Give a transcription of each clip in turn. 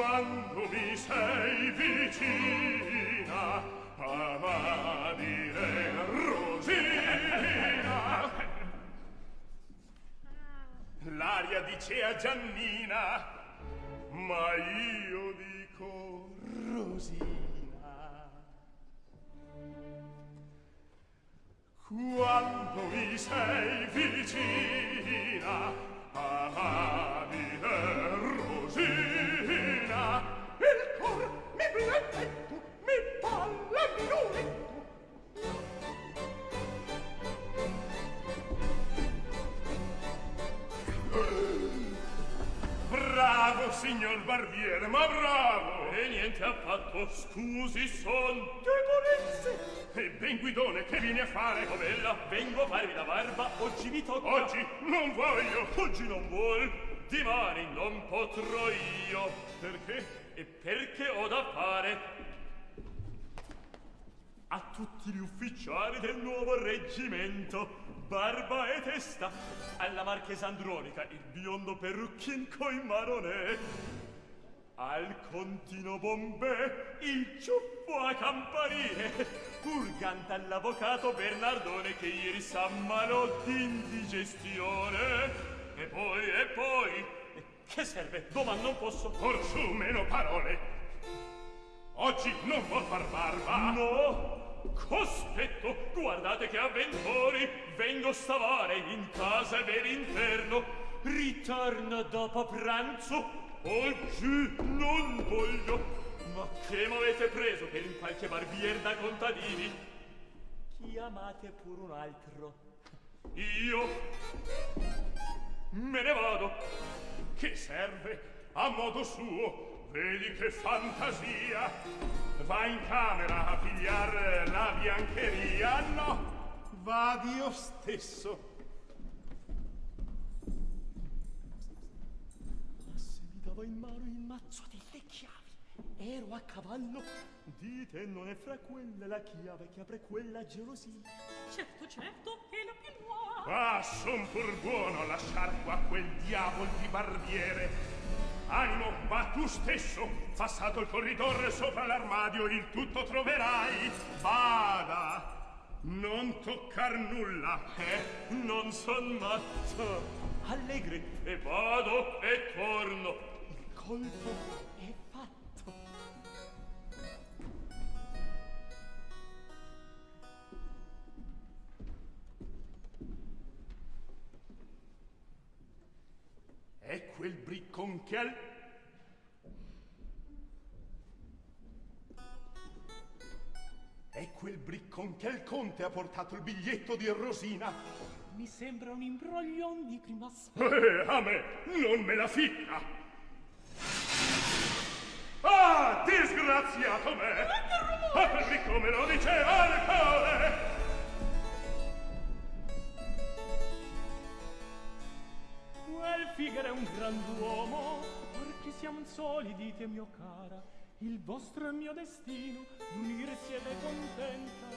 quando mi sei vicina, amabile Rosina. L'aria dice a Giannina, ma io dico Rosina. Quando mi sei vicina, amabile Rosina, il cor mi blende, mi balla il minuetto. Bravo, signor barbiere, ma bravo! E niente affatto, scusi, son debolezze! E ben guidone, che vieni a fare? Oh bella, vengo a farvi la barba, oggi mi tocca. Oggi non voglio! Oggi non vuol, dimani non potrò io. Perché? E perché ho da fare a tutti gli ufficiali del nuovo reggimento barba e testa, alla marchesa Andronica il biondo perrucchin coi maronè, al contino Bombè il ciuffo a campanile, purgante all'avvocato Bernardone che ieri s'ammalò d'indigestione. E poi che serve? Domani non posso. Orsù, meno parole. Oggi non vuol far barba? No. Cospetto, guardate che avventori, vengo stavare in casa e per interno, ritorno dopo pranzo, oggi non voglio. Ma che m'avete preso per in qualche barbier da contadini? Chiamate pur un altro. Io me ne vado. Che serve? A modo suo. Vedi che fantasia! Va in camera a pigliar la biancheria? No, vado io stesso. Ma se mi dava in mano il mazzo delle chiavi, ero a cavallo. Dite, non è fra quelle la chiave che apre quella gelosia? Certo, certo, è la più nuova. Ah, son pur buono a lasciar qua quel diavol di barbiere. Animo, va tu stesso, passato il corridore sopra l'armadio, il tutto troverai. Vada, non toccar nulla, Non son matto. Allegri, e vado e torno. Il colpo è fatto. È quel briccon che al... È quel briccon che al conte ha portato il biglietto di Rosina. Mi sembra un imbroglion di grimasso. A me non me la ficca. Ah, disgraziato me! Ah, quel briccon me lo diceva al cuore! Quel Figaro è un grand'uomo, perché siamo soli, dite mio cara, il vostro è mio destino, d'unire siete contenta.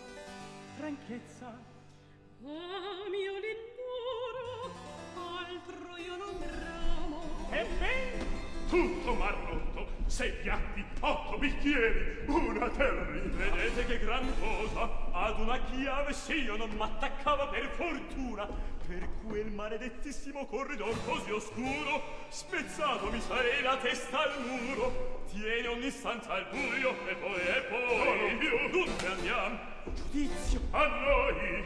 Franchezza. Ah, mio lindoro, altro io non bramo. E beh, Tutto m'ha rotto, 6 piatti, 8 bicchieri, una terribile. Vedete che gran cosa? Ad una chiave sì io non m'attaccava per fortuna. Per quel maledettissimo corridor così oscuro, spezzato mi sarei la testa al muro. Tieni ogni stanza al buio e poi non più. dunque andiamo. Giudizio. A noi!